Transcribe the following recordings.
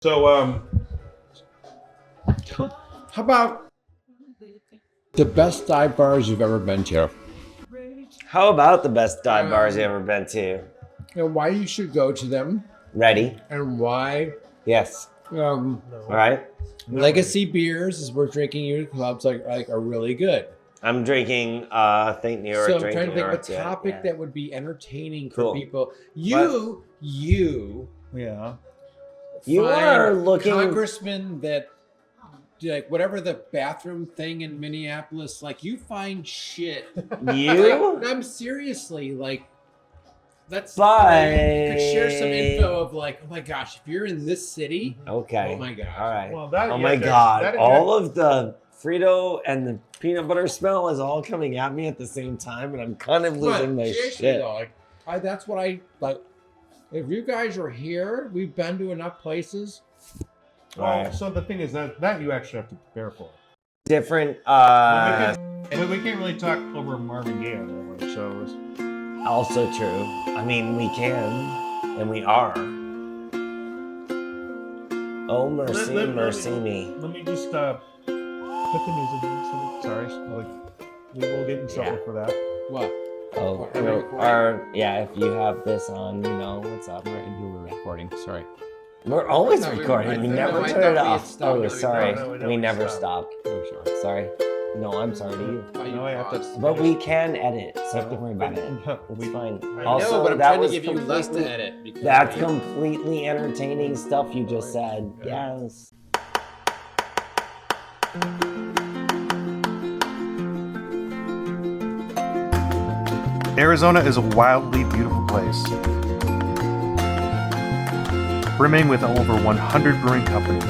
So, how about the best dive bars you've ever been to? How about the best dive bars you ever been to? And why you should go to them? Ready? And why? Yes. All right. Legacy beers, as we're drinking unit clubs, like are really good. I'm drinking. Think New York. So I'm drink trying to New think of York, a yeah, topic yeah. that would be entertaining for Cool. people. You Yeah. You find are looking- congressman that like whatever the bathroom thing in Minneapolis, like you find shit. You? Like, I'm seriously like. Let's But- you could share some info of like, oh my gosh, if you're in this city, Okay. oh my gosh. All right. Well, that. Oh yeah, my that's- God! that- All of the Frito and the peanut butter smell is all coming at me at the same time, and I'm kind of losing my seriously shit. though, like, that's what I like. If you guys are here, we've been to enough places. Well, Alright. so the thing is that you actually have to prepare for. Different. But we can't really talk over Marvin Gaye, on that one, so it's, Also true. I mean, we can, and we are. Oh, mercy, mercy me. let me just put the music in. Sorry, like we will get in trouble Yeah. for that. What? Oh, Are we yeah. If you have this on, you know what's up. Right, you were recording. Sorry. We're always I thought we were- recording. I We thought- never I turn thought it we had off. stopped. Oh, No, sorry. no, We never stop. stop. Oh, sorry. Sorry. No, I'm sorry to you. No, I have to. But we can edit, so don't worry about it. No, It's fine. I Also, no, but I'm that trying to was give you less to completely- edit. Because That's completely entertaining stuff you just said. Yeah. Yes. Arizona is a wildly beautiful place, brimming with over 100 brewing companies.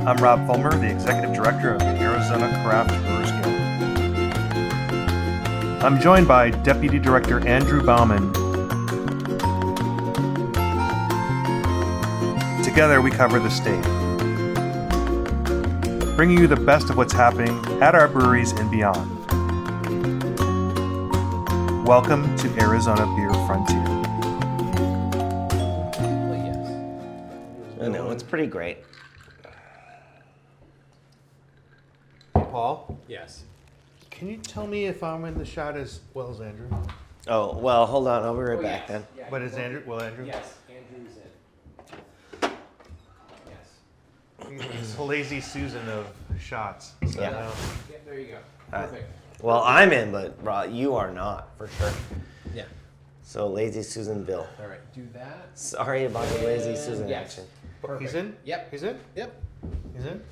I'm Rob Fulmer, the Executive Director of the Arizona Craft Brewers Guild. I'm joined by Deputy Director Andrew Bauman. Together we cover the state, bringing you the best of what's happening at our breweries and beyond. Welcome to Arizona Beer Frontier. I know, it's pretty great. Paul, Yes. can you tell me if I'm in the shot as well as Andrew? Oh, well, hold on. I'll be right back then. But is Andrew? Well, Andrew. Yes, Andrew's in. Yes. He's the lazy Susan of shots. So Yeah. now- Yeah, there you go. All right. Perfect. Well, I'm in, but you are not, for sure. Yeah. So, Lazy Susan Bill. All right. Do that. Sorry about the Lazy Susan Yes. action. He's in. Yep. He's in. Yep. He's in.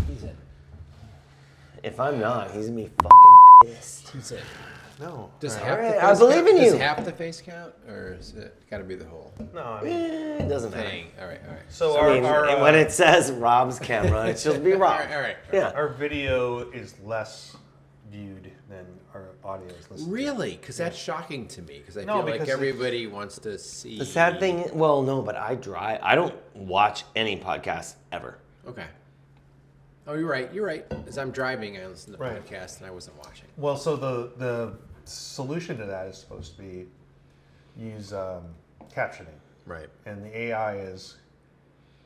He's in. If I'm not, he's gonna be fucking pissed. He's in. No. Does All half right. the Alright, face I believe count, in does you. half the face count, or is it got to be the whole No. I mean, It doesn't matter. thing? All right. All right. so I mean, our when it says Rob's camera, it should be All Rob. right. All right. Yeah. our video is less viewed than our audio is listened to. Really? Because that's shocking to me. Because I No, feel like because everybody wants to see. The sad thing, well, no, but I don't watch any podcasts ever. Okay. Oh, you're right. You're right. As I'm driving, I listen to Right. podcasts and I wasn't watching. Well, so the solution to that is supposed to be use captioning, Right. and the AI is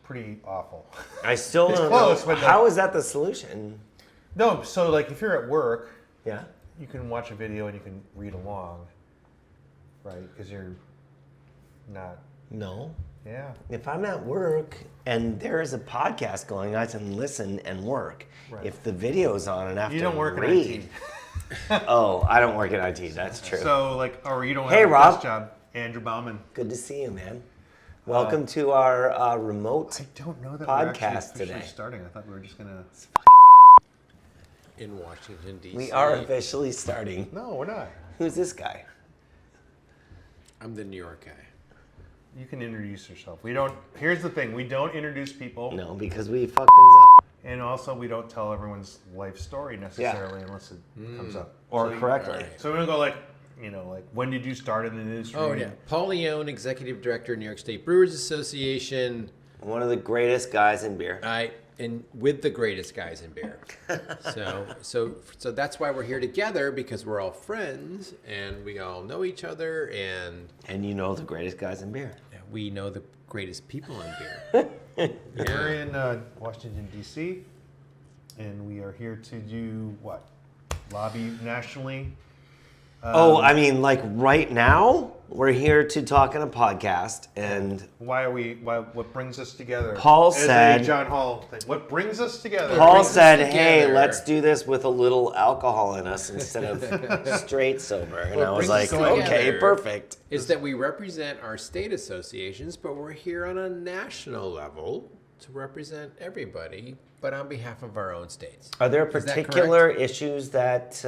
pretty awful. I still It's don't close, know. but How is that the solution? No, so like if you're at work, Yeah. you can watch a video and you can read along, right? Because you're not. No. Yeah. If I'm at work and there is a podcast going, I can listen and work. Right. If the video's on and I have You to don't work in read, IT. Oh, I don't work in IT. That's true. So like, or you don't Hey, have a Rob. desk job. Andrew Bauman. Good to see you, man. Welcome to our remote. I don't know that Podcast we're actually officially today. starting. I thought we were just gonna. In Washington D.C. We are officially starting. No, we're not. Who's this guy? I'm the New York guy. You can introduce yourself. We don't. Here's the thing: we don't introduce people, No, because we fuck things up. and also we don't tell everyone's life story necessarily unless it comes up. Or So- correctly. Alright. So we're gonna go like, like when did you start in the industry? Oh yeah, Paul Leone, Executive Director, New York State Brewers Association. One of the greatest guys in beer. And with the greatest guys in beer. so that's why we're here together, because we're all friends and we all know each other, and And you know the greatest guys in beer. yeah, we know the greatest people in beer. We're in Washington, D.C., and we are here to do what? Lobby nationally. I mean, like right now, we're here to talk on a podcast, and What brings us together? Paul As said- a John Hall thing. What brings us together? Paul brings us said, "Hey, together. let's do this with a little alcohol in us instead of straight sober." And What I was brings like, us "Okay, together perfect." Is that we represent our state associations, but we're here on a national level to represent everybody, but on behalf of our own states. Are there Is that particular issues that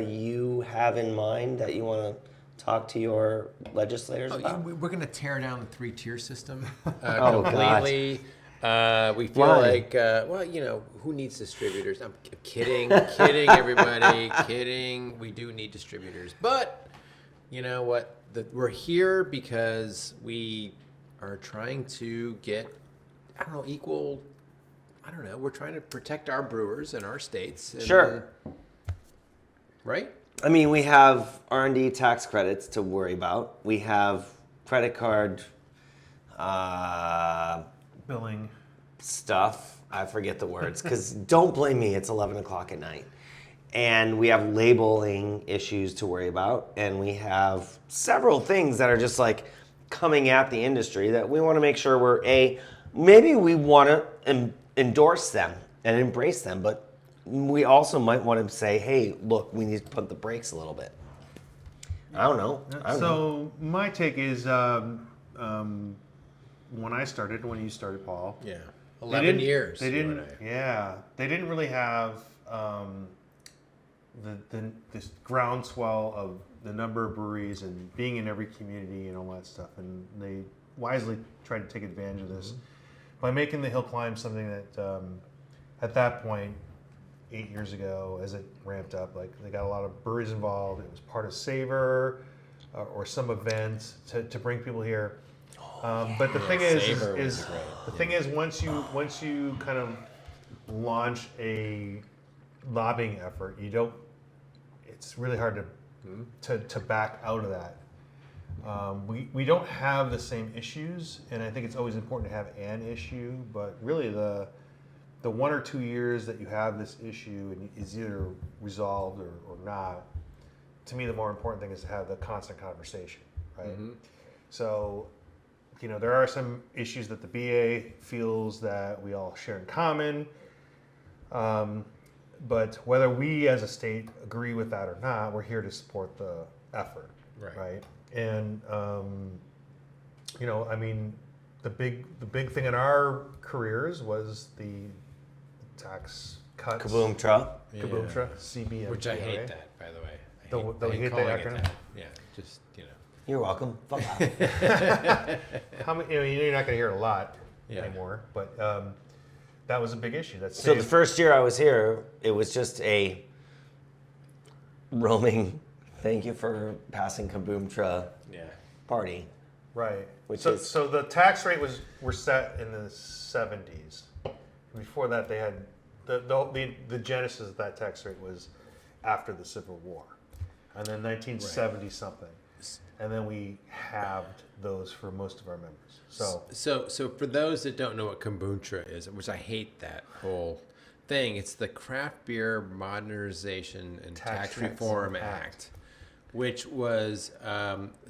you have in mind that you want to talk to your legislators Oh, about? we're going to tear down the three-tier system Oh, God. completely. We feel Why? like, who needs distributors? I'm kidding, everybody, kidding. We do need distributors. But you know what? We're here because we are trying to get, we're trying to protect our brewers in our states. And, Sure. Right? I mean, we have R&D tax credits to worry about. We have credit card Billing. stuff. I forget the words because don't blame me. It's 11 o'clock at night. And we have labeling issues to worry about. And we have several things that are just like coming at the industry that we want to make sure maybe we want to endorse them and embrace them, but we also might want to say, hey, look, we need to put the brakes a little bit. I don't know. So my take is when I started, when you started, Paul. Yeah. they 11 didn't- years. They you didn't. and I. Yeah, they didn't really have this groundswell of the number of breweries and being in every community and all that stuff. And they wisely tried to take advantage of this by making the hill climb something that at that point, 8 years ago, as it ramped up, like they got a lot of breweries involved. It was part of Savor or some event to bring people here. But the thing Savor was is great. the thing is once you kind of launch a lobbying effort, it's really hard to back out of that. We don't have the same issues, and I think it's always important to have an issue, but really the 1 or 2 years that you have this issue and is either resolved or not, to me the more important thing is to have the constant conversation, right? So, there are some issues that the BA feels that we all share in common, but whether we as a state agree with that or not, we're here to support the effort, right? And the big thing in our careers was the tax cuts. Kaboom-tra. Kaboom-tra, CBMTA. Which I hate that, by the way. Don't you hate calling that it acronym? that. Yeah, just, You're welcome. Fuck off. How many? You're not going to hear it a lot Yeah. anymore, but that was a big issue. So the first year I was here, it was just a roaming, thank you for passing Kaboom-tra Yeah. party. right. Which So, is- so the tax rate were set in the 70s. Before that, they had the genesis of that tax rate was after the Civil War, and then 1970 something, and then we halved those for most of our members. So for those that don't know what kombucha is, which I hate that whole thing, it's the Craft Beer Modernization and Tax Reform Act, which was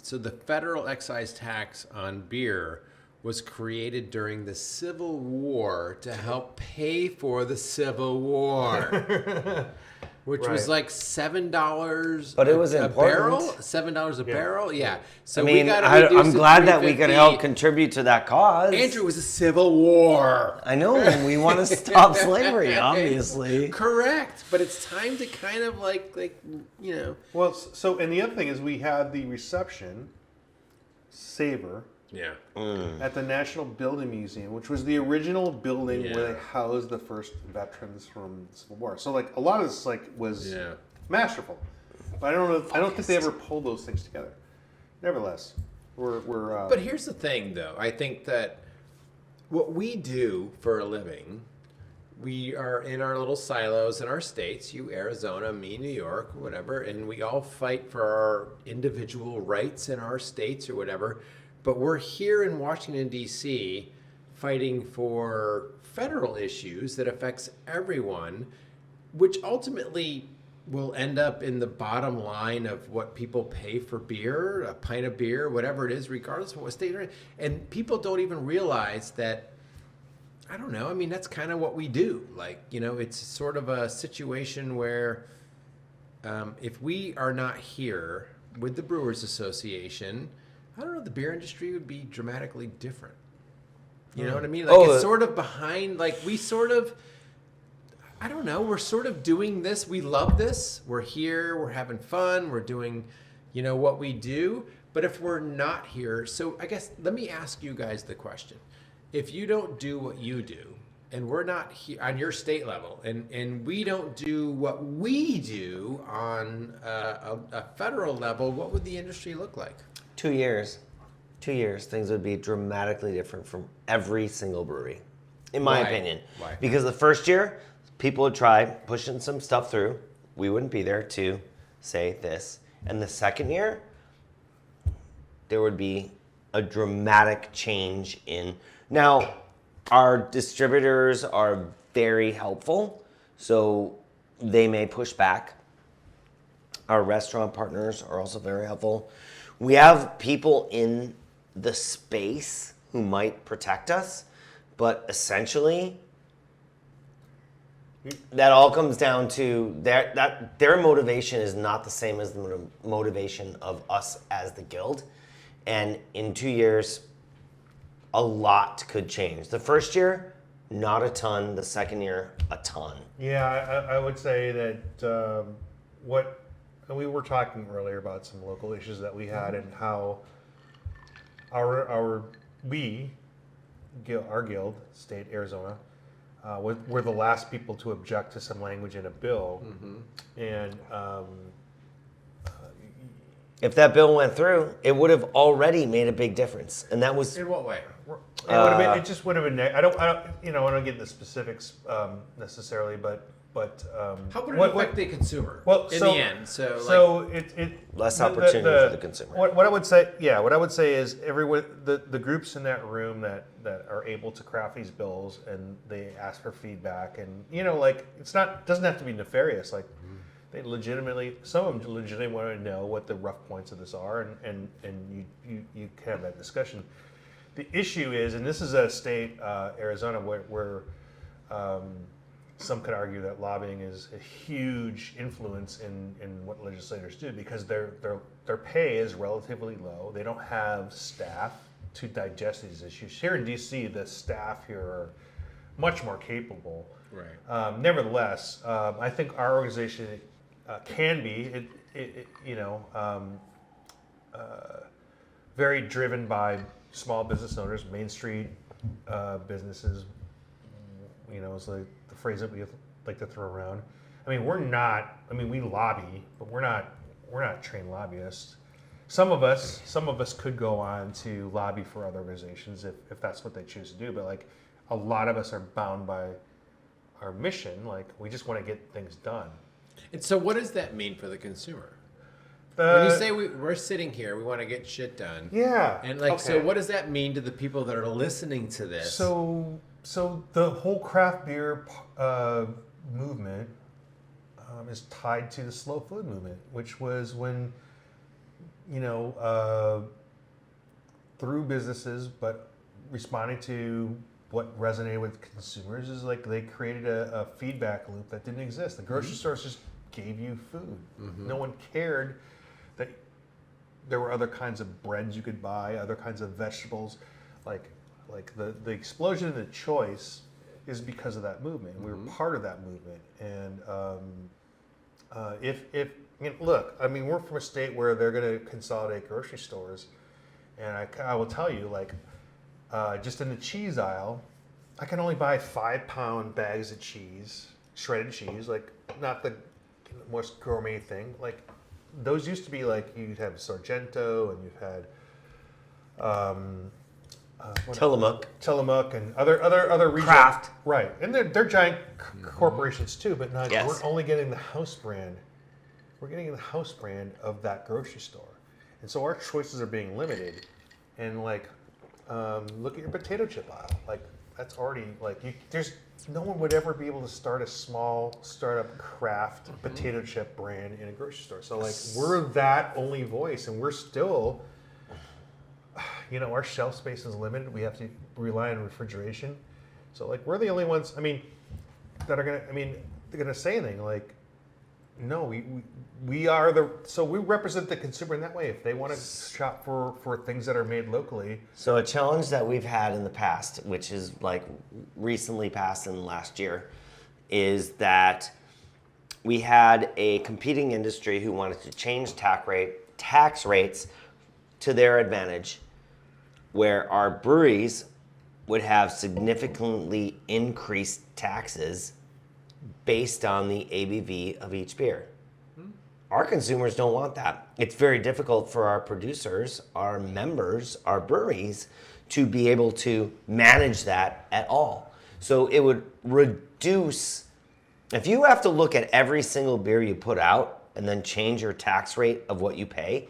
so the federal excise tax on beer was created during the Civil War to help pay for the Civil War. Which was Right. like $7 But it was a important. barrel? $7 a barrel? Yeah. So I mean, we got I'm glad that we could help contribute to that cause. Andrew, it was a Civil War. I know, and we want to stop slavery, obviously. Correct, but it's time to kind of like Well, so and the other thing is we had the reception, Savor, yeah. at the National Building Museum, which was the original building where Yeah. they housed the first veterans from the Civil War. So like a lot of this was Yeah. masterful, but I don't think they ever pulled those things together. Nevertheless, we're But here's the thing, though. I think that what we do for a living, we are in our little silos in our states. You, Arizona, me, New York, whatever, and we all fight for our individual rights in our states or whatever. but we're here in Washington, D.C., fighting for federal issues that affects everyone, which ultimately will end up in the bottom line of what people pay for beer, a pint of beer, whatever it is, regardless of what state you're in. And people don't even realize that, I don't know, I mean, that's kind of what we do. Like, you know, it's sort of a situation where if we are not here with the Brewers Association, I don't know, the beer industry would be dramatically different. You know what I mean? Like, it's sort of behind, like, we sort of, I don't know, we're sort of doing this. We love this. We're here. We're having fun. We're doing, you know, what we do. But if we're not here, so I guess let me ask you guys the question. If you don't do what you do, and we're not here on your state level, and we don't do what we do on a federal level, what would the industry look like? 2 years. 2 years, things would be dramatically different from every single brewery, in my opinion. Why? Because the first year, people would try pushing some stuff through. We wouldn't be there to say this. And the second year, there would be a dramatic change in. Now, our distributors are very helpful, so they may push back. Our restaurant partners are also very helpful. We have people in the space who might protect us, but essentially, that all comes down to their motivation is not the same as the motivation of us as the guild. And in 2 years, a lot could change. The first year, not a ton. The second year, a ton. Yeah, I would say that and we were talking earlier about some local issues that we had and how our guild, State Arizona, we're the last people to object to some language in a bill, and if that bill went through, it would have already made a big difference, and that was In what way? it just would have been. I don't get into the specifics necessarily, but How would it affect the consumer in the end? So less opportunity for the consumer. What I would say is everyone, the groups in that room that are able to craft these bills and they ask for feedback, and doesn't have to be nefarious. Like they legitimately, some of them legitimately want to know what the rough points of this are, and you can have that discussion. The issue is, and this is a state, Arizona, where some could argue that lobbying is a huge influence in what legislators do because their pay is relatively low. They don't have staff to digest these issues. Here in DC, the staff here are much more capable. Right. Nevertheless, I think our organization can be very driven by small business owners, Main Street businesses. It's like the phrase that we like to throw around. I mean, we lobby, but we're not trained lobbyists. Some of us could go on to lobby for other organizations if that's what they choose to do. But like a lot of us are bound by our mission. Like we just want to get things done. And so what does that mean for the consumer? When you say we're sitting here, we want to get shit done. Yeah. And so what does that mean to the people that are listening to this? So the whole craft beer movement is tied to the slow food movement, which was when, through businesses, but responding to what resonated with consumers is like they created a feedback loop that didn't exist. The grocery stores just gave you food. No one cared that there were other kinds of breads you could buy, other kinds of vegetables, like the explosion in the choice is because of that movement. We were part of that movement, and look, I mean, we're from a state where they're going to consolidate grocery stores, and I will tell you, like, just in the cheese aisle, I can only buy 5-pound bags of cheese, shredded cheese, like not the most gourmet thing. Like those used to be like you'd have Sargento, and you've had. Tillamook and other regional Kraft. Right, and they're giant corporations too, but not. Yes. We're only getting the house brand. We're getting the house brand of that grocery store, and so our choices are being limited. and like look at your potato chip aisle. Like that's already like there's no one would ever be able to start a small startup craft potato chip brand in a grocery store. So like we're that only voice, and we're still, our shelf space is limited. We have to rely on refrigeration. So like we're the only ones. I mean, that are gonna. I mean, they're gonna say anything like, no, we are so we represent the consumer in that way. If they want to shop for things that are made locally. So a challenge that we've had in the past, which is like recently passed in the last year, is that we had a competing industry who wanted to change tax rates to their advantage, where our breweries would have significantly increased taxes based on the ABV of each beer. Our consumers don't want that. It's very difficult for our producers, our members, our breweries to be able to manage that at all. So it would reduce, if you have to look at every single beer you put out and then change your tax rate of what you pay,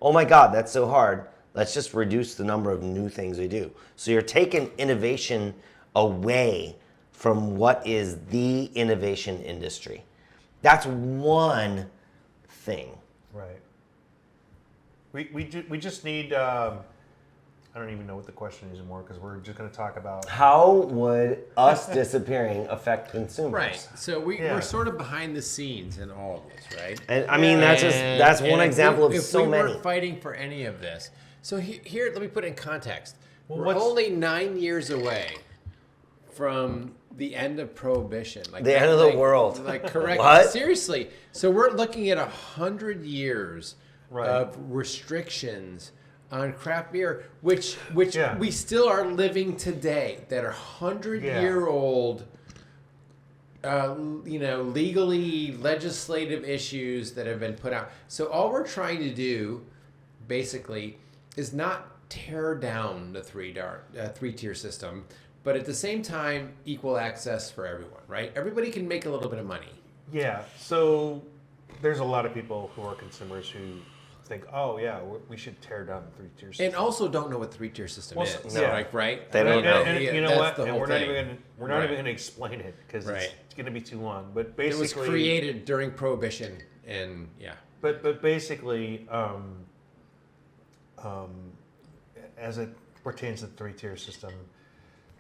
oh my God, that's so hard. Let's just reduce the number of new things we do. So you're taking innovation away from what is the innovation industry. That's one thing. Right. We just need. I don't even know what the question is anymore because we're just going to talk about. How would us disappearing affect consumers? Right. So we're sort of behind the scenes in all of this, right? And I mean, that's one example of so many. If we weren't fighting for any of this. So here, let me put it in context. Well, we're only 9 years away from the end of Prohibition. Like the end of the world. Like, correct. What? Seriously. So we're looking at 100 years Right. of restrictions on craft beer, which Yeah. we still are living today, that are 100-year-old, legally legislative issues that have been put out. So all we're trying to do, basically, is not tear down the three-tier system, but at the same time, equal access for everyone, right? Everybody can make a little bit of money. Yeah. So there's a lot of people who are consumers who think, oh yeah, we should tear down the three-tier system. And also don't know what three-tier system is. No. Like, right? They don't know. And you know That's what? the And whole we're not thing. even going to explain it because Right. it's going to be too long. But It basically, was created during Prohibition, and yeah. But basically, as it pertains to the three-tier system,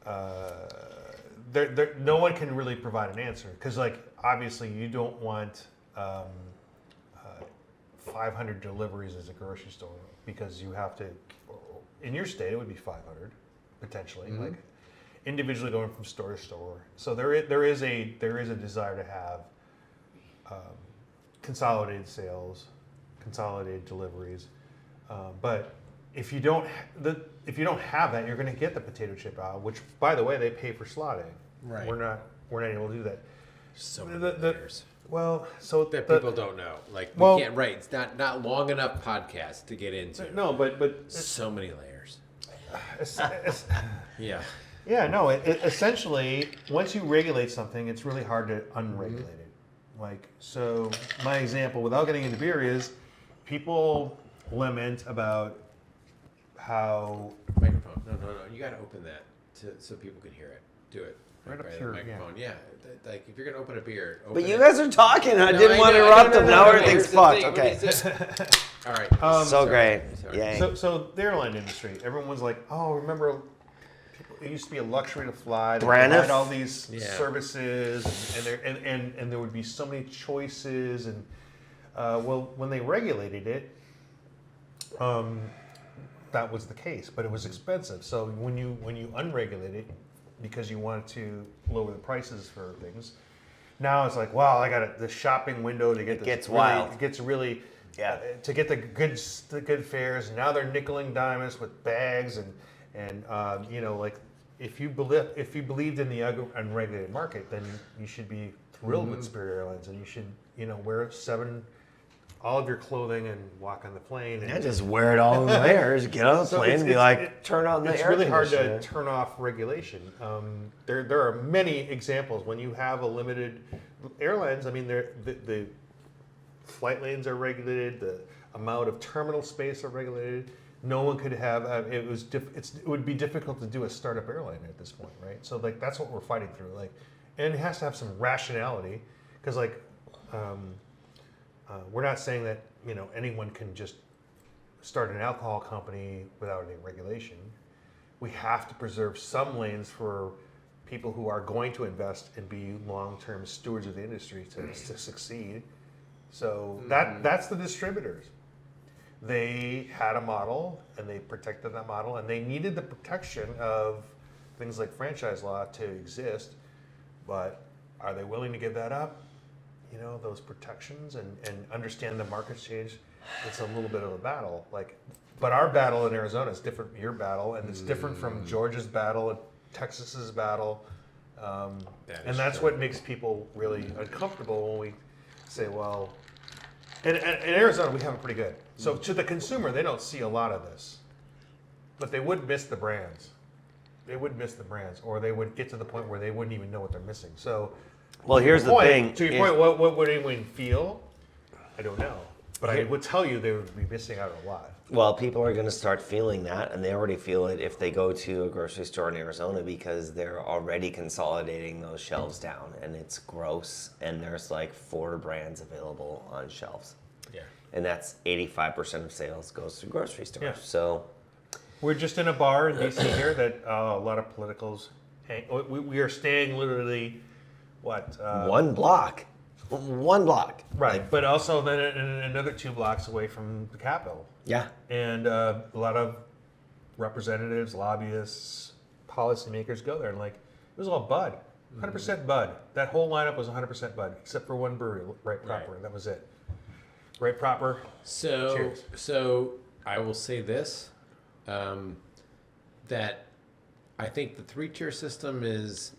no one can really provide an answer because, like, obviously, you don't want 500 deliveries as a grocery store because you have to. In your state, it would be 500 potentially, like individually going from store to store. So there is a desire to have consolidated sales, consolidated deliveries, but if you don't have that, you're going to get the potato chip aisle, which, by the way, they pay for slotting. Right. We're not able to do that. So many layers. Well, so That people don't know. Like, we can't write. It's not long enough podcast to get into. No, but So many layers. Yeah. yeah, no. Essentially, once you regulate something, it's really hard to unregulate it. Like, so my example, without getting into beer, is people lament about how Microphone. No. You got to open that so people can hear it. Do it. Right up by here, the microphone. Yeah. Like, if you're going to open a beer, open But you it. guys are talking. I No, didn't want to know, interrupt no, them. no, Now no, everything's here's the fucked. thing. Okay. All right. So Sorry. great. Sorry. Yay. So the airline industry, everyone's like, oh, remember, it used to be a luxury to fly. They Braniff? had all these Yeah. services, and there would be so many choices. And well, when they regulated it, that was the case, but it was expensive. So when you unregulate it, because you wanted to lower the prices for things, now it's like, wow, I got the shopping window to get. It gets really, wild. It gets really. Yeah. To get the good fares. Now they're nickel and dime us with bags and like if you believed in the unregulated market, then you should be thrilled with Spirit Airlines, and you should wear all of your clothing and walk on the plane. And Yeah, just wear it all in layers. Get on the So plane and be like, turn on the it's air really hard to conditioner. turn off regulation. There are many examples when you have a limited airlines. I mean, the flight lanes are regulated. The amount of terminal space are regulated. no one could have. It would be difficult to do a startup airline at this point, right? So like that's what we're fighting through. Like, and it has to have some rationality, because like we're not saying that anyone can just start an alcohol company without any regulation. We have to preserve some lanes for people who are going to invest and be long-term stewards of the industry to succeed. So that's the distributors. They had a model and they protected that model, and they needed the protection of things like franchise law to exist. But are they willing to give that up? Those protections and understand the market's change. It's a little bit of a battle. But our battle in Arizona is different from your battle, and it's different from Georgia's battle and Texas's battle. And that's what makes people really uncomfortable when we say, well, in Arizona we have it pretty good. So to the consumer, they don't see a lot of this, but they would miss the brands. Or they would get to the point where they wouldn't even know what they're missing. So, well, here's the thing. To your point, what would anyone feel? I don't know, but I would tell you they would be missing out a lot. Well, people are going to start feeling that, and they already feel it if they go to a grocery store in Arizona, because they're already consolidating those shelves down, and it's gross, and there's like 4 brands available on shelves. Yeah. And that's 85% of sales goes to grocery stores. Yeah. So We're just in a bar in DC here that a lot of politicals hang. We are staying literally, what? one block. Right, but also then another 2 blocks away from the Capitol. Yeah. And a lot of representatives, lobbyists, policymakers go there, and like, it was all Bud. 100% Bud. That whole lineup was 100% Bud, except for one brewery, Right Proper. Right. That was it. Right Proper. Cheers. So I will say this, that I think the 3-tier system is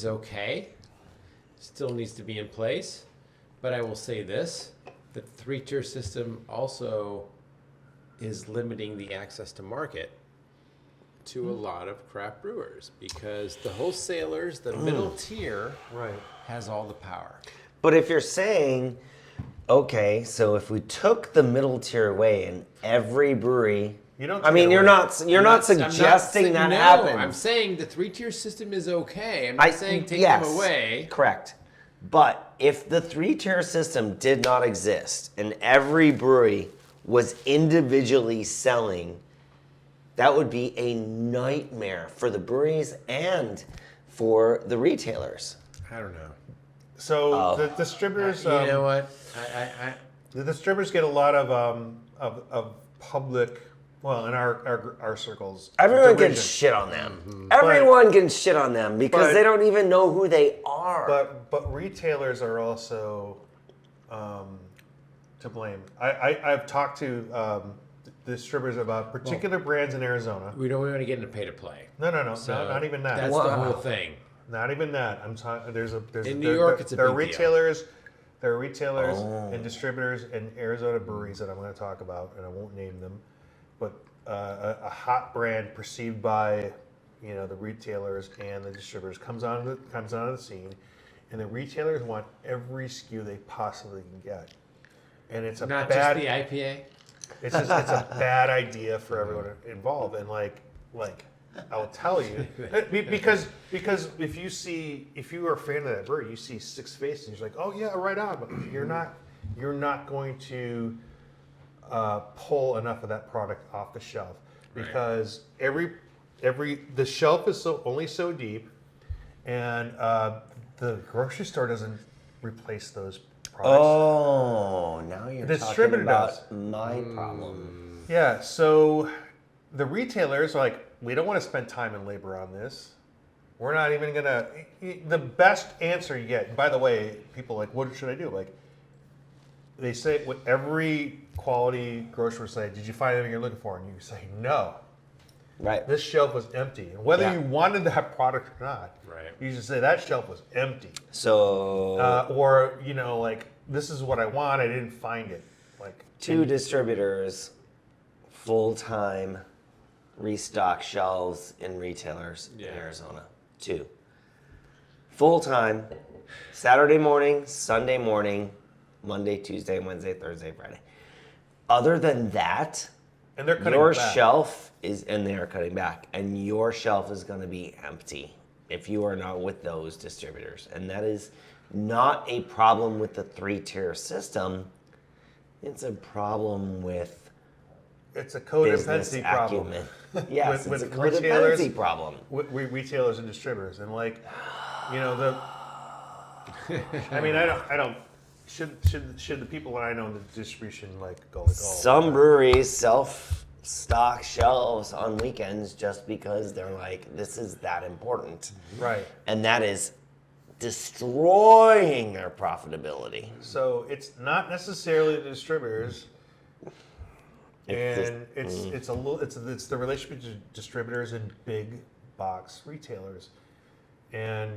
okay. Still needs to be in place, but I will say this: the 3-tier system also is limiting the access to market to a lot of craft brewers, because the wholesalers, the middle tier, Right. has all the power. But if you're saying, okay, so if we took the middle tier away and every brewery, You don't I mean, take it you're away. not I'm not suggesting saying- that no, happens. I'm saying the 3-tier system is okay. I'm not saying take them away. Correct. But if the 3-tier system did not exist and every brewery was individually selling, that would be a nightmare for the breweries and for the retailers. I don't know. So the distributors, You know what? the distributors get a lot of public. Well, in our circles, Everyone derision. can shit on them. Everyone can shit on them because but- they don't even know who they are. But retailers are also to blame. I've talked to distributors about particular brands in Arizona. We don't want to get into pay to play. No, So not even that. That's the whole thing. Not even that. I'm talking. There's In New York, it's a there are big deal. retailers. There are retailers and distributors in Arizona breweries that I'm going to talk about, and I won't name them. But a hot brand perceived by the retailers and the distributors comes onto the scene, and the retailers want every SKU they possibly can get, and it's a Not bad. just the IPA. It's a bad idea for everyone involved, and like I'll tell you, because if you are a fan of that brewery, you see 6 faces, and you're like, oh yeah, right on, but you're not going to pull enough of that product off the shelf, because the shelf is only so deep, and the grocery store doesn't replace those products. Oh, now you're The talking distributor about does. my problem. Yeah, so the retailers are like, we don't want to spend time and labor on this. We're not even gonna. The best answer you get. By the way, people are like, what should I do? Like, they say with every quality grocer say, did you find anything you're looking for? And you say no. Right. This shelf was empty. And whether Yeah. you wanted that product or not, Right. you just say that shelf was empty. So Or like, this is what I want. I didn't find it. Like 2 distributors full-time restock shelves in retailers in Yeah. Arizona. 2. Full-time, Saturday morning, Sunday morning, Monday, Tuesday, Wednesday, Thursday, Friday. Other than that, And they're cutting your back. shelf is, and they are cutting back, and your shelf is going to be empty if you are not with those distributors. And that is not a problem with the 3-tier system. It's a problem with It's a business codependency problem. acumen. Yes, With it's a retailers- codependency problem. With retailers and distributors, and like, you know, the. I mean, I don't. Should the people that I know in the distribution like go like, oh, Some breweries self-stock shelves on weekends just because they're like, this is that important. right? And that is destroying their profitability. So it's not necessarily the distributors, It's and it's the relationship between distributors and big box retailers, and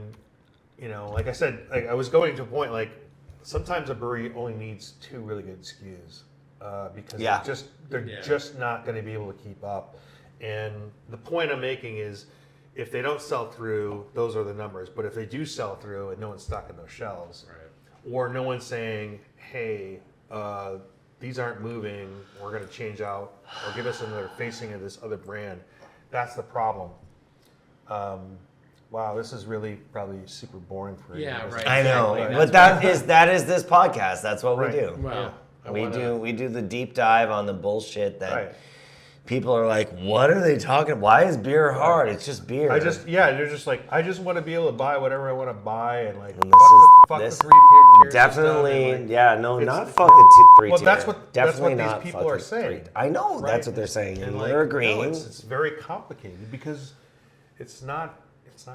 you know, like I said, like I was going to a point like sometimes a brewery only needs 2 really good SKUs because Yeah. they're just not going to be able to keep up. And the point I'm making is, if they don't sell through, those are the numbers. But if they do sell through and no one's stocking those shelves, or no one's saying, hey, these aren't moving, we're going to change out, or give us another facing of this other brand, that's the problem. Wow, this is really probably super boring for you. Yeah, guys. right. I know, Exactly. but that is this podcast. That's what Right. we do. Well, I We wanna- we do the deep dive on the bullshit that Right. people are like, what are they talking? Why is beer hard? It's just beer. You're just like, I just want to be able to buy whatever I want to buy, and like, And fuck this the 3-tier definitely, system, and, like, yeah, no, it's- not fuck the 3 Well, tier. that's what Definitely these not people fuck are the saying. I know right? that's what they're saying, and like, they're agreeing. No, it's very complicated because it's not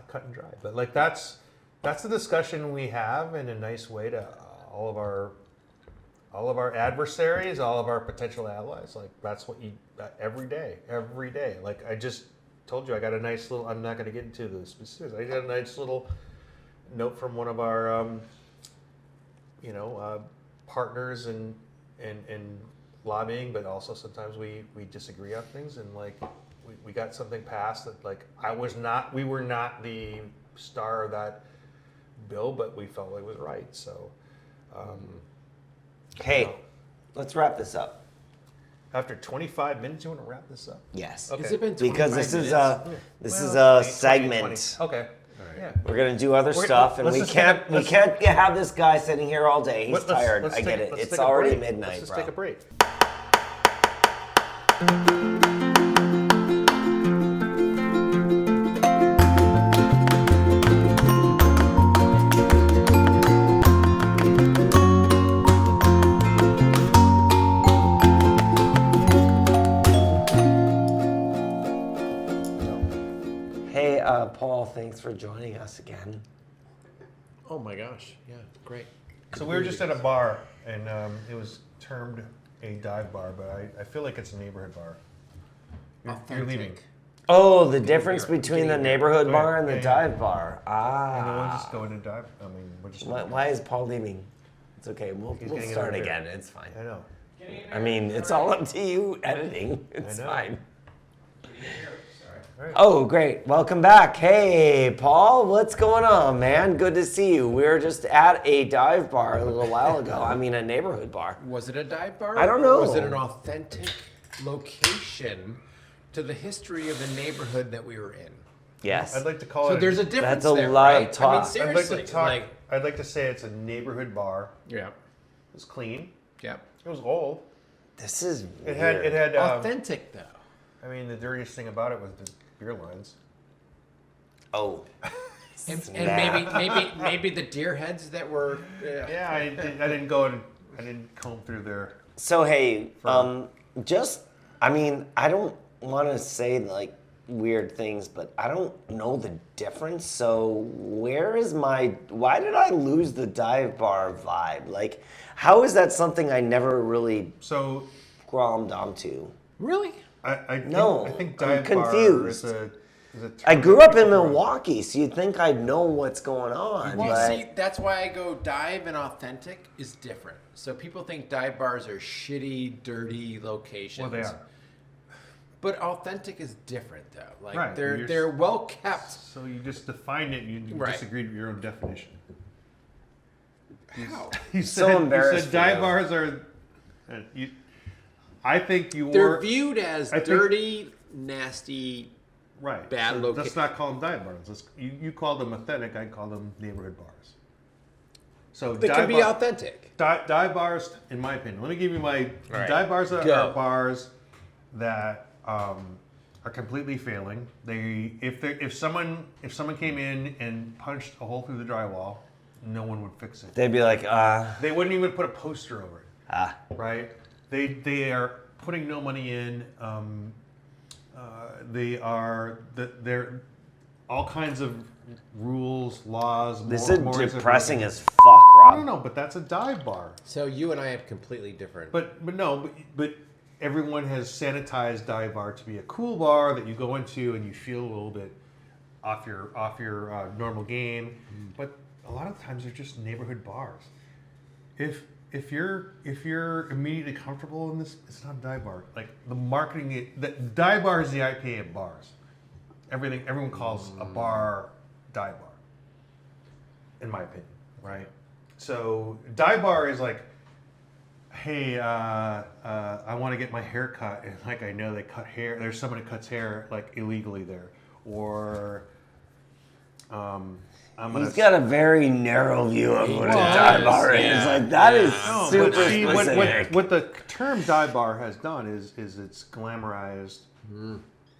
cut and dry. But like that's a discussion we have in a nice way to all of our adversaries, all of our potential allies. Like that's what you every day. Like I just told you, I got a nice little. I'm not going to get into the specifics. I got a nice little note from one of our, partners and lobbying, but also sometimes we disagree on things, and like we got something passed that like we were not the star of that bill, but we felt like it was right. So Hey, let's wrap this up. after 25 minutes, you want to wrap this up? Yes. Okay. Has it been Because 25 this is minutes? this is Well, a 20, segment. 20. Okay. right. Yeah. We're gonna do other We're- stuff, and let's we just can't take a- we let's- can't have this guy sitting here all day. He's Let's- tired. let's I get take- it. let's It's take a already break. midnight, Let's just bro. take a break. Hey, Paul, thanks for joining us again. Oh my gosh. Yeah. Great. So we were just at a bar, and it was termed a dive bar, but I feel like it's a neighborhood bar. You're leaving. Oh, the difference between the Getting neighborhood Right, bar and the yeah, dive bar. And no one's Ah. just going to dive. I mean, we're just. Why is Paul leaving? It's okay. We'll getting it start over here. again. It's fine. I know. I mean, it's all up to you editing. It's know. fine. Right. Oh, great. Welcome back. Hey, Paul, what's going on, man? Good to see you. We were just at a dive bar a little while ago. I mean, a neighborhood bar. Was it a dive bar? I don't know. Or was it an authentic location to the history of the neighborhood that we were in? Yes. I'd like to call So it. there's a difference That's a there, lot of right? I talk. mean, I'd like seriously. to talk. Like, I'd like to say it's a neighborhood bar. yeah. It was clean. Yeah. It was old. This is It had. weird. It had. Authentic, though. I mean, the dirtiest thing about it was the beer lines. Oh. And Snap. maybe the deer heads that were. Yeah, I didn't go and I didn't comb through there. So hey, I mean, I don't want to say like weird things, but I don't know the difference. So why did I lose the dive bar vibe? Like, how is that something I never really So glommed onto? Really? I think I'm dive bar confused. is a I term grew that up in people- Milwaukee, so you'd think I'd know what's going on. Well, but see, that's why I go dive and authentic is different. So people think dive bars are shitty, dirty locations. Well, they are. But authentic is different, though. Like Right, they're you're- well kept. So you just defined it. You Right. disagreed with your own definition. How? You So said, embarrassed You said dive for you. bars are. You, I think they're viewed as I think- dirty, nasty. right. bad so loca- let's not call them dive bars. You call them authentic. I call them neighborhood bars. So They can be authentic. dive bars, in my opinion. Let me give you my right. dive bars. Are Go. bars that are completely failing. If someone came in and punched a hole through the drywall, no one would fix it. They'd be like, They wouldn't even put a poster over it. Right? They are putting no money in. They're all kinds of rules, laws. this mores, is depressing as fuck, I Rob. don't know, but that's a dive bar. So you and I have completely different. But everyone has sanitized dive bar to be a cool bar that you go into and you feel a little bit off your normal game. But a lot of times they're just neighborhood bars. If you're immediately comfortable in this, it's not a dive bar. Like the marketing, the dive bar is the IPA of bars. Everyone calls a bar dive bar, in my opinion, right? So dive bar is like, hey, I want to get my hair cut, and like I know they cut hair. There's someone who cuts hair like illegally there, or I'm gonna. He's got a very narrow view of what a does, dive bar is. yeah. Like that is No, super but see, specific. what the term dive bar has done is it's glamorized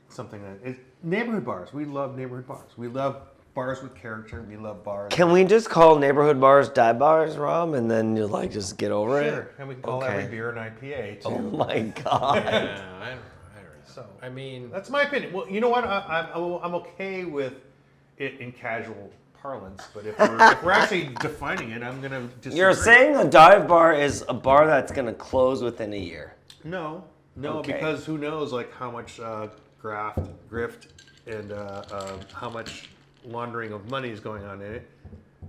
something that neighborhood bars. We love neighborhood bars. We love bars with character. We love bars. Can we just call neighborhood bars dive bars, Rob, and then you like just get over Sure, it? and we can call Okay. every beer an IPA too. Oh my god. Yeah, I don't know. So I mean, that's my opinion. Well, you know what? I'm okay with it in casual parlance, but if we're actually defining it, I'm gonna disagree. You're saying a dive bar is a bar that's gonna close within a year. No, Okay. because who knows like how much grift, and how much laundering of money is going on in it,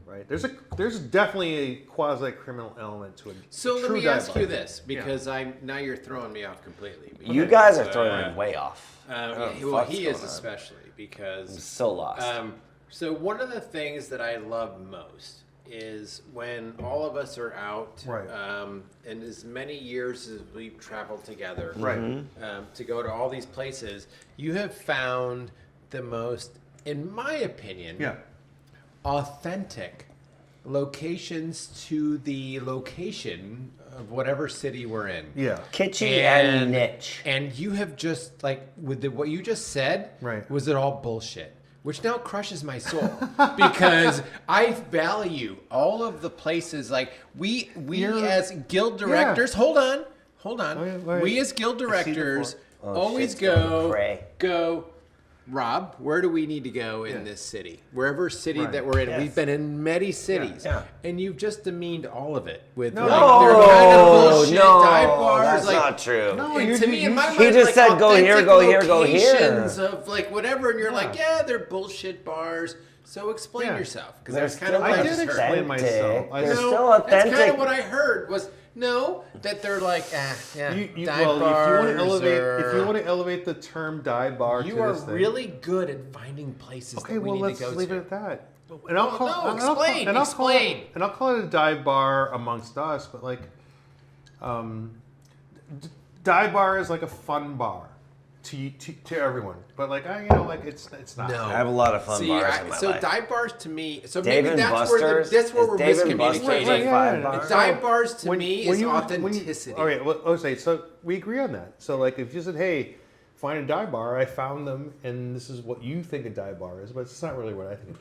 right? There's definitely a quasi criminal element to it. so let True me dive ask bar. you this, because now you're throwing me off completely. You Because, guys are throwing me way off. well, fuck's he going is on? especially I'm because. so lost. So one of the things that I love most is when all of us are out, Right. and as many years as we've traveled together, Right. to go to all these places, you have found the most, in my opinion, Yeah. authentic locations to the location of whatever city we're in. Yeah. Kitschy and niche. And you have just like with what you just said, Right. was it all bullshit? Which now crushes my soul because I value all of the places like we as guild directors. Hold on. Wait. We as guild I see the directors fork. always shit's going cray. go. Rob, where do we need to go in this city? Wherever city Right. that we're in, Yes. we've been in many cities, Yeah. and you've just demeaned all of it with No. like they're kind of bullshit no, dive bars. that's like, not true. No, and you're- to me, in my you- mind, He just like said, go here, authentic go here, go here. locations of like whatever, and you're like, yeah, they're bullshit bars. So explain Yeah. yourself, because They're that's kind of still what I I did just heard. explain myself. authentic. I They're just- still That's kind authentic. of what I heard was that they're like, yeah, dive Well, bars if you want to elevate the term dive bar you to are this thing. really good at finding places Okay, that we well, need let's to go leave to. it at that. And I'll call, no, and I'll call- explain, and I'll call it- explain. and I'll call it a dive bar amongst us, but like, dive bar is like a fun bar to everyone. But like, it's not. No. I have a lot of fun See, bars in my so life. dive bars to me, so Dave maybe and that's Buster's? that's where Is we're Dave and Buster's miscommunicating. like five bars? Dive bars to me is you- authenticity. all right, well, okay, so we agree on that. So like, if you said, hey, find a dive bar, I found them, and this is what you think a dive bar is, but it's not really what I think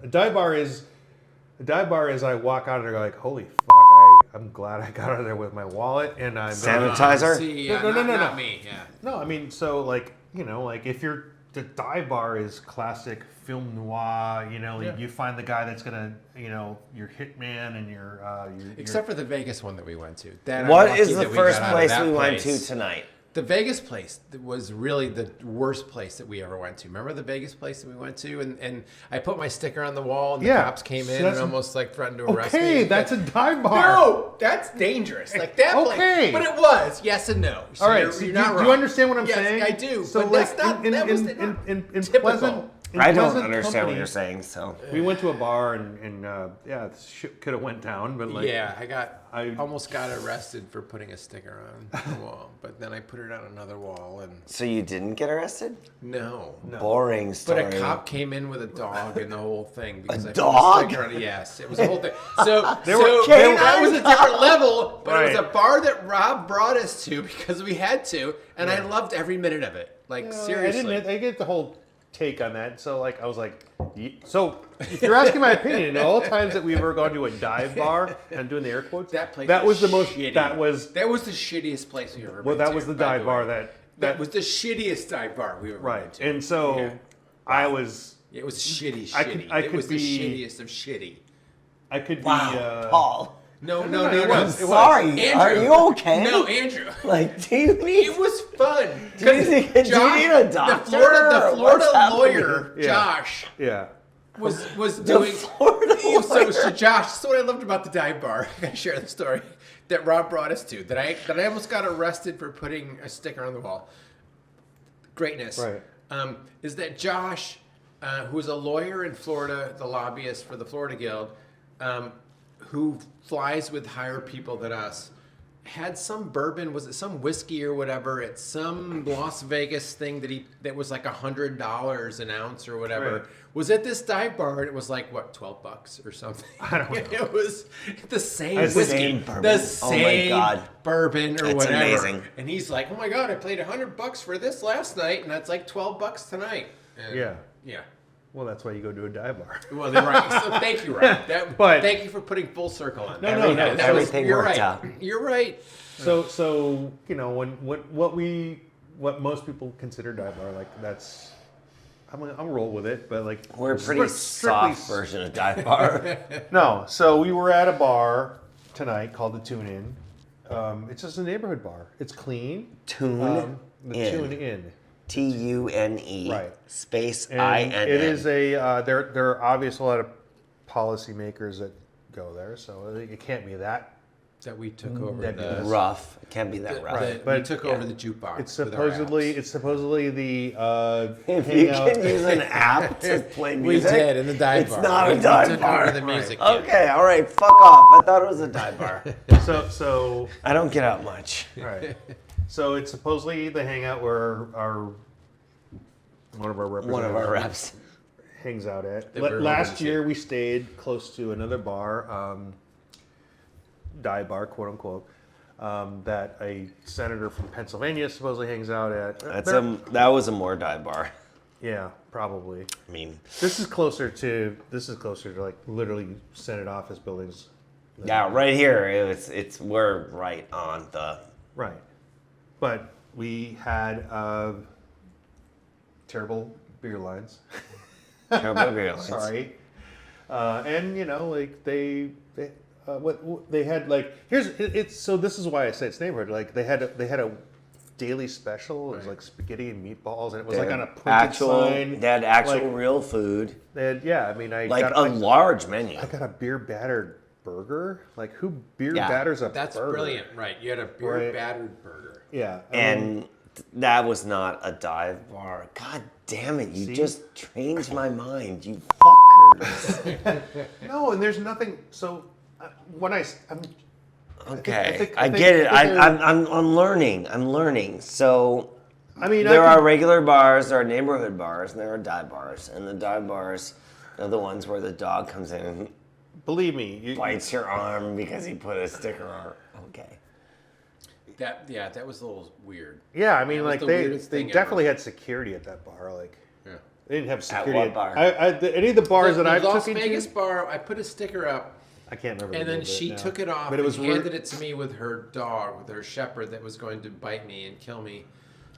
a dive bar is. A dive bar is I walk out and I go like, holy fuck, I'm glad I got out of there with my wallet and I'm Sanitizer? See, No, not no. me. Yeah. No, I mean, so like, like if the dive bar is classic film noir, Yeah. you find the guy that's gonna, your hitman and your Except for the Vegas one that we went to. That I'm What lucky is that the we first got out of place that we went to place. tonight? The Vegas place was really the worst place that we ever went to. Remember the Vegas place that we went to? And I put my sticker on the wall and the Yeah. cops came So in that's and a- almost like threatened to arrest me. okay, that's a dive bar. No, that's dangerous. Like that Okay. place. But it was, yes and no. So All right, you're, so you're do, not do wrong. you understand what I'm Yes, saying? I do. So but like that's not, that was not in typical. Pleasant, I don't Pleasant understand company. what you're saying. So We went to a bar and yeah, shit could have went down, but like yeah, I I- almost got arrested for putting a sticker on the wall, but then I put it on another wall, and so you didn't get arrested? no. Boring But story. a cop came in with a dog and the whole thing. Because I dog? Put a sticker on it. Yes, it was a whole thing. So, were so canines? that was a different level, but it was Right. a bar that Rob brought us to because we had to, and I loved every minute of it. Like, seriously. I get the whole take on that. So like I was like, so if you're asking my opinion, all the times that we've ever gone to a dive bar, and doing the air quotes, That place that was the most. shitty. That was the shittiest place we ever well, been that to, was the by dive bar way. that was the shittiest dive bar we ever been right. to. And so Yeah. I was. It was shitty. I could- I it could was the be- shittiest of shitty. I could Wow, be. Paul. No, it no. was. Sorry, Andrew. are you okay? No, Andrew. Like, do you need? It was fun. Do you need a doctor? The Florida What's happening? lawyer, Yeah. Josh, Yeah. was doing. Florida So Josh, this is what I loved about the dive bar. I gotta share the story that Rob brought us to. That I almost got arrested for putting a sticker on the wall. Greatness. Right. Is that Josh, who is a lawyer in Florida, the lobbyist for the Florida Guild, who flies with higher people than us, had some bourbon, was it some whiskey or whatever, at some Las Vegas thing that was like $100 an ounce or whatever. Right. Was at this dive bar and it was like what, $12 or something. I don't know. It was the same It's the whiskey, same bourbon. the Oh my same God. bourbon or That's whatever. amazing. And he's like, "Oh my God, I paid $100 for this last night, and that's like $12 tonight." And Yeah. yeah. Well, that's why you go to a dive bar. Well, they're right. So thank you, Rob. But- thank you for putting full circle on. No, that. no, That was- everything you're worked right. out. You're right. So you know what most people consider dive bar, like that's. I'm roll with it, but like We're a pretty strictly- soft version of dive bar. No, so we were at a bar tonight called the Tune Inn. It's just a neighborhood bar. It's clean. Tune The Inn. Tune Inn. TUNE. Right. Space And INN. it is a. There are obviously a lot of policymakers that go there, so it can't be that. That we took over That'd be the. rough. It can't be that rough. the- But- we took over the jukebox. It's with our supposedly apps. the. If you hangout- can use an app to play We music, did in the dive it's bar. not We a dive took bar. over the music. kit. Okay, all right, fuck off. I thought it was a dive bar. So I don't get out much. right. So it's supposedly the hangout where one of our representatives One of our reps. hangs out at. That we're Last hoping to year we stayed close to another bar, dive bar, quote unquote, that a senator from Pennsylvania supposedly hangs out at. That was a more dive bar. Yeah, probably. I mean, This is closer to like literally Senate office buildings. yeah, right here. We're right on the. Right. But we had terrible beer lines. Sorry. And you know, like they had like it's so this is why I say it's neighborhood. Like they had a daily special. It was like spaghetti and meatballs, and it was like on a printed sign. They had actual like, real food, They had, yeah, I mean, I like got a large menu. I got a beer battered burger. Like who beer Yeah, batters a That's burger? brilliant, right? You had a beer Right. battered burger. Yeah, And that was not a dive bar. God damn it! You See? just changed my mind, you fuckers. no, and there's nothing. So when I'm Okay, I I think get it. they're- I'm learning. I'm learning. So I mean, there I are could- regular bars, there are neighborhood bars, and there are dive bars. And the dive bars are the ones where the dog comes in and believe me, you, bites your arm because he put a sticker on. Okay. That was a little weird. yeah, I mean, That was like the they weirdest thing definitely had security at that bar. Like Yeah. they didn't have security what bar? any of the bars that the I Las took Vegas into. bar, I put a sticker up, I can't remember. and the then name of she now. took it off but it was and weird. handed it to me with her dog, with her shepherd that was going to bite me and kill me.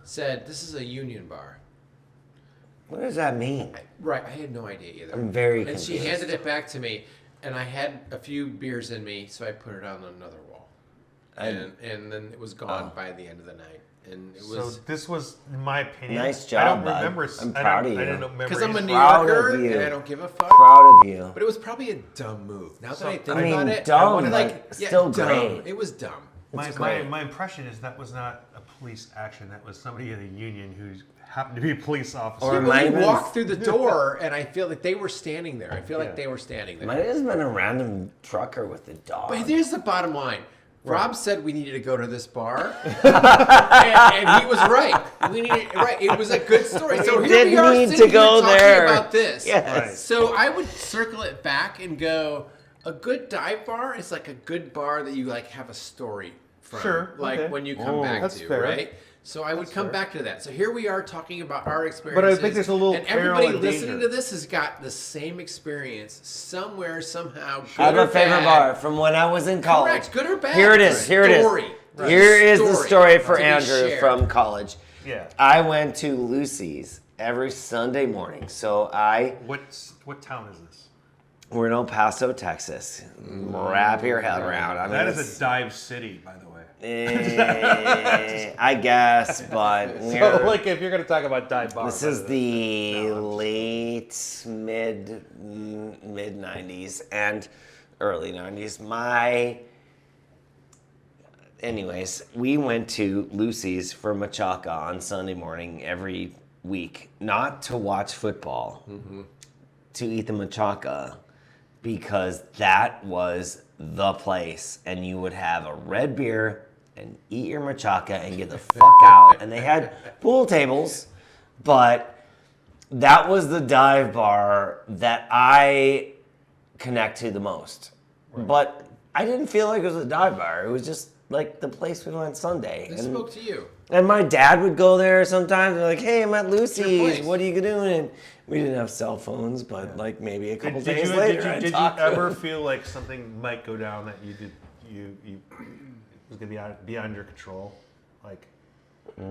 Said, "This is a union bar." What does that mean? Right, I had no idea either. I'm very And confused. she handed it back to me, and I had a few beers in me, so I put it on another wall, and then it was gone by the end of the night. And it So was this was, in my opinion. Nice I job, don't bud. remember. I'm I proud don't, of I you. don't remember. because I'm a any- New Proud of Yorker you. and I don't give a fuck. Proud of you. But it was probably a dumb move. Now that So, I think I mean, about it, dumb, I wanna, but still dumb. great. It was dumb. My great. impression is that was not a police action. That was somebody in the union who happen to be a police officer. Or Yeah, it but might we have been- walked through the door, and I feel like they were standing there. I feel like Yeah. they were standing there. Might have just been a random trucker with a dog. But here's the bottom line. Rob said we needed to go to this bar, and he was right. We needed, right. It was a good story. So We here we did are need sitting to go here talking there. about this. Yes. Right. So I would circle it back and go, a good dive bar is like a good bar that you like have a story from. Sure, Like okay. when you come back That's to, fair. right? So I would come back to that. So here we are talking about our experiences. But I think there's a little and peril everybody and listening danger. to this has got the same experience somewhere, somehow. Good I have or a favorite bad. ar from when I was in college. Correct. Good or bad. Here it is. Here it is. Story. Right. Here is the story for to be Andrew shared. from college. Yeah. I went to Lucy's every Sunday morning. So What town is this? we're in El Paso, Texas. Wrap your head around. I mean, That it's- is a dive city, by the way. I guess, but So, we're, like, if you're gonna talk about dive bars, this is the late mid 90s and early 90s. Anyways, we went to Lucy's for machaca on Sunday morning every week, not to watch football, to eat the machaca, because that was the place, and you would have a red beer and eat your machaca and get the fuck out. And they had pool tables, but that was the dive bar that I connect to the most. But I didn't feel like it was a dive bar. It was just like the place we went Sunday. They spoke to you. And my dad would go there sometimes. They're like, "Hey, I'm at Lucy's. place." What are you doing?" And we didn't have cell phones, but like maybe a couple Did days you, later, did I'd you, did you talk to ever him. feel like something might go down that you was gonna be beyond your control? Like it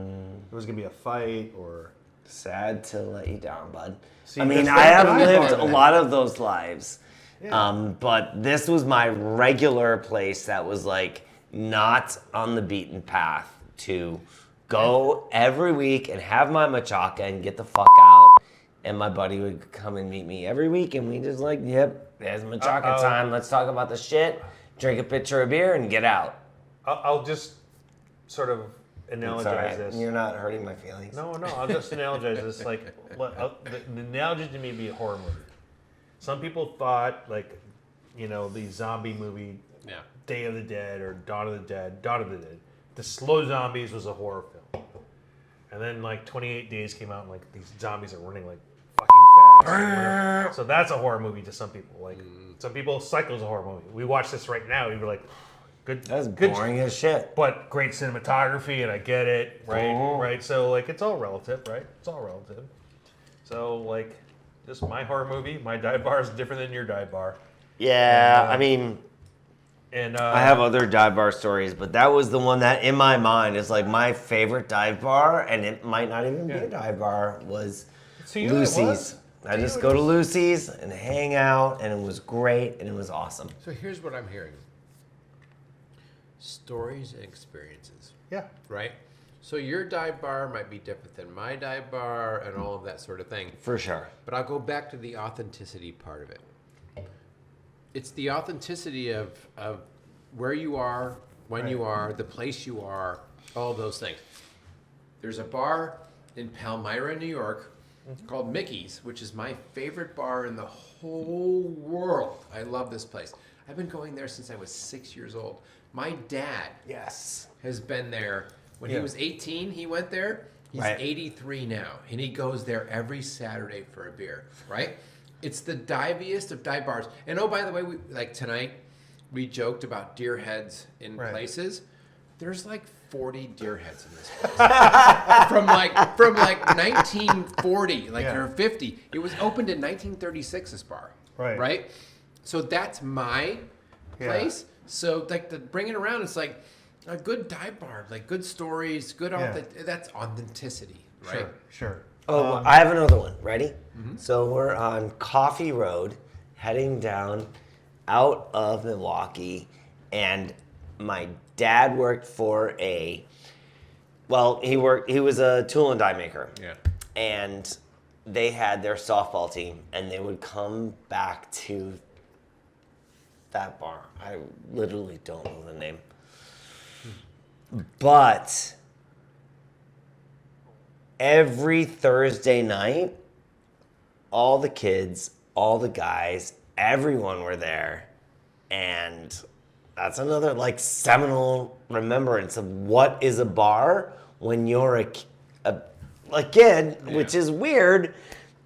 was gonna be a fight or Sad to let you down, bud. See, I mean, that's I have the dive lived bar a then. lot of those lives, Yeah. but this was my regular place that was like not on the beaten path to go every week and have my machaca and get the fuck out. And my buddy would come and meet me every week, and we just like, yep, there's machaca Uh-oh. time. Let's talk about the shit, drink a pitcher of beer, and get out. I'll just sort of It's analogize all right. this. You're not hurting my feelings. No, I'll just analogize this. Like, the analogy to me would be a horror movie. Some people thought, like, the zombie movie, Yeah. Day of the Dead or Dawn of the Dead, the slow zombies was a horror film. And then, like, 28 Days came out, and, like, these zombies are running, like, fucking fast. So that's a horror movie to some people. Like, some people, Psycho's a horror movie. We watch this right now, we'd be like, good. That's good boring as shit. but great cinematography, and I get it, right? Oh. Right. So like, it's all relative, right? It's all relative. So like, just my horror movie, my dive bar is different than your dive bar, Yeah, I mean, and I have other dive bar stories, but that was the one that in my mind is like my favorite dive bar, and it might not even be Yeah. a dive bar, was To you it was. Lucy's. I To you just it go to was. Lucy's and hang out, and it was great, and it was awesome. So here's what I'm hearing. Stories and experiences, Yeah. right? So your dive bar might be different than my dive bar and all of that sort of thing. For sure. But I'll go back to the authenticity part of it. It's the authenticity of where you are, when you are, the place you are, all those things. There's a bar in Palmyra, New York, called Mickey's, which is my favorite bar in the whole world. I love this place. I've been going there since I was 6 years old. My dad Yes. has been there. When he Yeah. was 18, he went there. He's Right. 83 now, and he goes there every Saturday for a beer, right? It's the diviest of dive bars. And oh, by the way, like tonight, we joked about deer heads in Right. places. There's like 40 deer heads in this place. from like 1940, like Yeah. or 50. It was opened in 1936, this bar. Right. Right? So that's my Yeah. place. So like to bring it around, it's like a good dive bar, like good stories, good Yeah. that's authenticity, right? Sure. Oh, I have another one. Ready? So we're on Coffee Road, heading down out of Milwaukee, and my dad worked for he was a tool and die maker. Yeah. And they had their softball team, and they would come back to that bar. I literally don't know the name. But every Thursday night, all the kids, all the guys, everyone were there. And that's another like seminal remembrance of what is a bar when you're a kid, which is weird.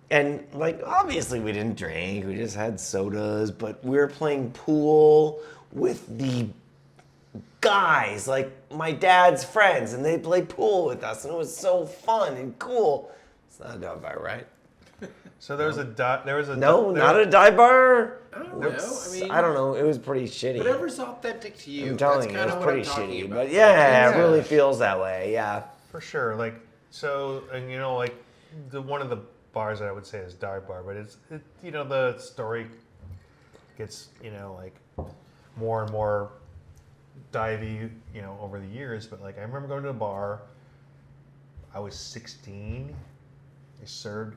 And like, obviously we didn't drink, we just had sodas, but we were playing pool with the guys, like my dad's friends, and they played pool with us, and it was so fun and cool. It's not a dive bar, right? So there was a No, not a dive bar. I don't know. I mean, I don't know. It was pretty shitty. whatever's authentic to you. I'm telling that's you, it was kinda what pretty I'm talking shitty. about. But yeah, it really feels that way. Yeah. For sure, like so, and you know, like one of the bars that I would say is dive bar, but you know, the story gets, you know, like more and more divey, you know, over the years. But like I remember going to a bar. I was 16. They served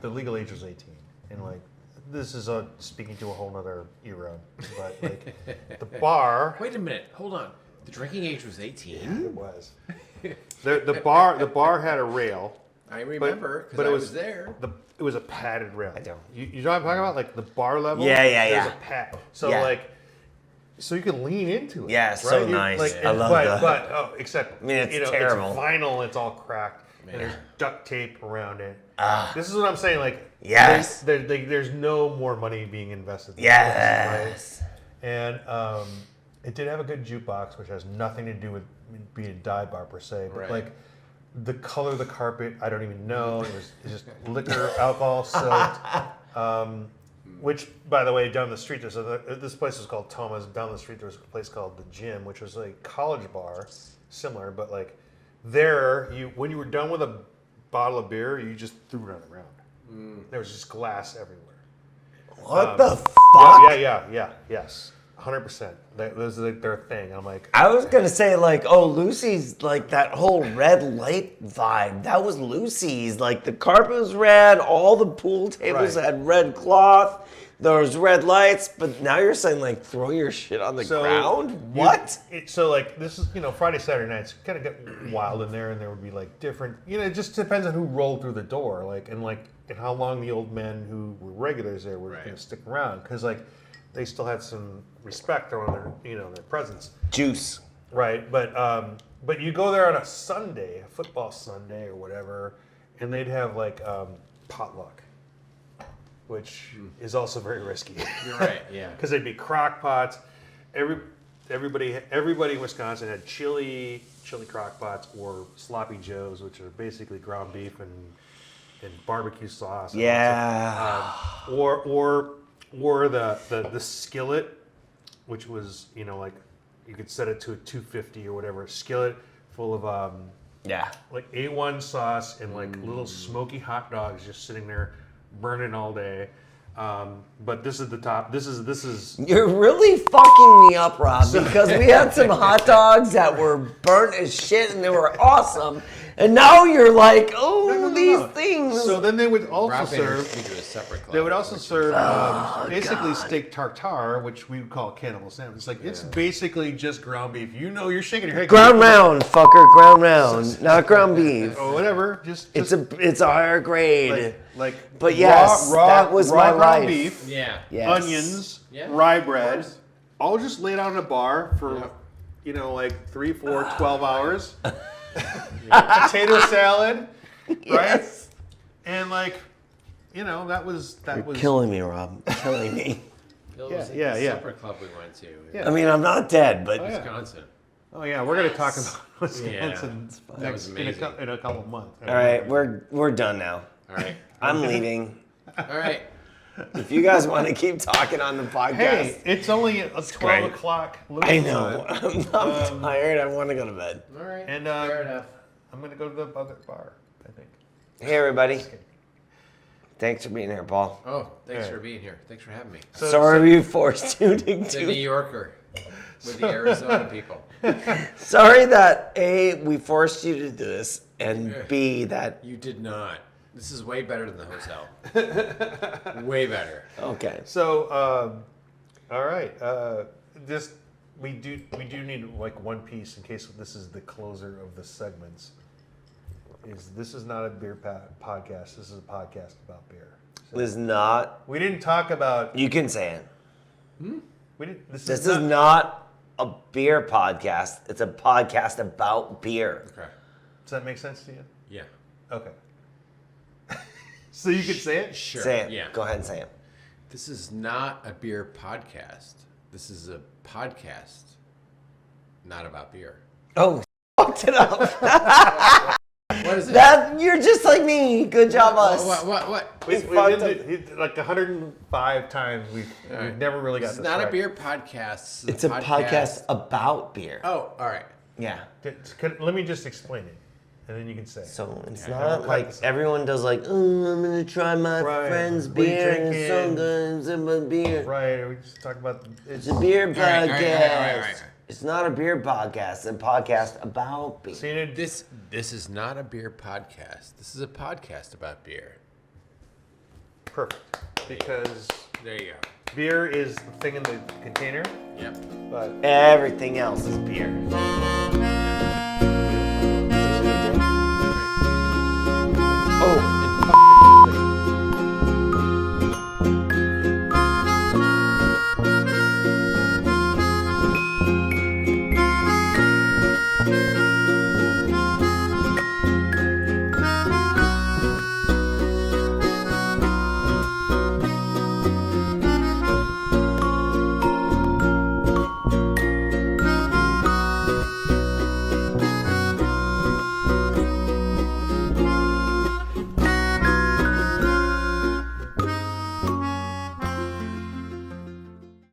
the legal age was 18, and like this is speaking to a whole nother era, but like the bar. Wait a minute. Hold on. The drinking age was 18. Yeah, it was. The bar had a rail. I remember but because it I was was there. It was a padded rail. I don't. You know what I'm talking about? Like the bar level. Yeah, yeah, There's yeah. a pad. So Yeah. like, so you can lean into it. Yeah, right? so You- nice. Like, I love but, that. But except I mean, it's you know, terrible. It's vinyl. It's all cracked, Man. and there's duct tape around it. Ah. This is what I'm saying. Like, Yes. there's no more money being invested. in Yes. this, right? And it did have a good jukebox, which has nothing to do with being a dive bar per se. But Right. like the color of the carpet, I don't even know. It's just liquor, alcohol soaked. Which, by the way, down the street, this place was called Thomas. Down the street, there was a place called the Gym, which was a college bar, similar, but like there, when you were done with a bottle of beer, you just threw it on the ground. There was just glass everywhere. What the fuck? Yes, 100%. That was like their thing. I'm like, I was gonna say like, oh, Lucy's like that whole red light vibe. That was Lucy's. Like the carpet was red, all the pool tables Right. had red cloth. There was red lights, but now you're saying like throw your shit on the so ground. you- What? So like this is, you know, Friday, Saturday nights kind of get wild in there, and there would be like different, you know, it just depends on who rolled through the door, like and how long the old men who were regulars there were going to stick around, because like they still had some respect on their, you know, their presence. Juice. Right, but you go there on a Sunday, a football Sunday or whatever, and they'd have like potluck, which is also very risky. You're right. Yeah. Because they'd be crock pots. Everybody in Wisconsin had chili crock pots or sloppy joes, which are basically ground beef and barbecue sauce. And Yeah. or the skillet, which was, you know, like you could set it to a 250 or whatever, skillet full of Yeah. like A1 sauce and like little smoky hot dogs just sitting there burning all day. But this is the top. This is You're really fucking me up, Rob, because we had some hot dogs that were burnt as shit and they were awesome. And now you're like, oh, these things. So then they would also Rob serve. Bader's into a separate club. They would also serve basically God. steak tartare, which we would call cannibal sandwich. It's like it's basically just ground beef. You know, you're shaking your head. Ground round, fucker, ground round, not ground beef. or whatever. Just It's a higher grade. like But yes, that was my ground life. beef, Yeah. Yes. onions, Yeah. rye Of bread, course. all just laid out in a bar for Yep. you know, like 3, 4, 12 hours. Potato salad, right? Yes. And like, you know, that was Killing me, Rob. Killing me. Bill Yeah, was at yeah, the yeah. separate club we went to. Yeah. I mean, I'm not dead, but yeah. Wisconsin. Oh yeah, we're gonna talk about Wisconsin That was in a amazing. in a couple of months. all right, we're done now. All right. I'm leaving. All right. If you guys want to keep talking on the podcast, Hey, it's only a 12 great. o'clock. I know. I'm tired. I want to go to bed. All right. And Fair enough. I'm gonna go to the other bar, I think. Hey, everybody. Thanks for being here, Paul. Oh, thanks Yeah. for being here. Thanks for having me. Sorry we forced you to The New do. Yorker with the Arizona people. Sorry that A, we forced you to do this, and B, that. You did not. This is way better than the hotel. Way better. Okay. So, all right. This we do need like one piece in case this is the closer of the segments. is this is not a beer podcast. This is a podcast about beer. So This is not. we didn't talk about. You can say it. We didn't. This This is is not a beer podcast. It's a podcast about beer. Okay. Does that make sense to you? Yeah. Okay. So you could say it. Sure. Say it. Yeah. Go ahead and say it. This is not a beer podcast. This is a podcast, not about beer. Oh, fucked it up. What is it? That you're just like me. Good job, us. What? We fucked did like 105 times. We've never really got This is this not right. a beer podcast. It's a podcast about beer. Oh, all right. Yeah. Let me just explain it, and then you can say. So it's Okay. not Cut like this out. everyone does like, oh, I'm gonna try my Right. friend's What are you beer and drinking? so good. It's a beer. Right. We just talk about It's a beer podcast. All right. It's not a beer podcast. It's a podcast about beer. See, it- This is not a beer podcast. This is a podcast about beer. perfect because There you go. beer is the thing in the container, Yep. but Everything else is beer.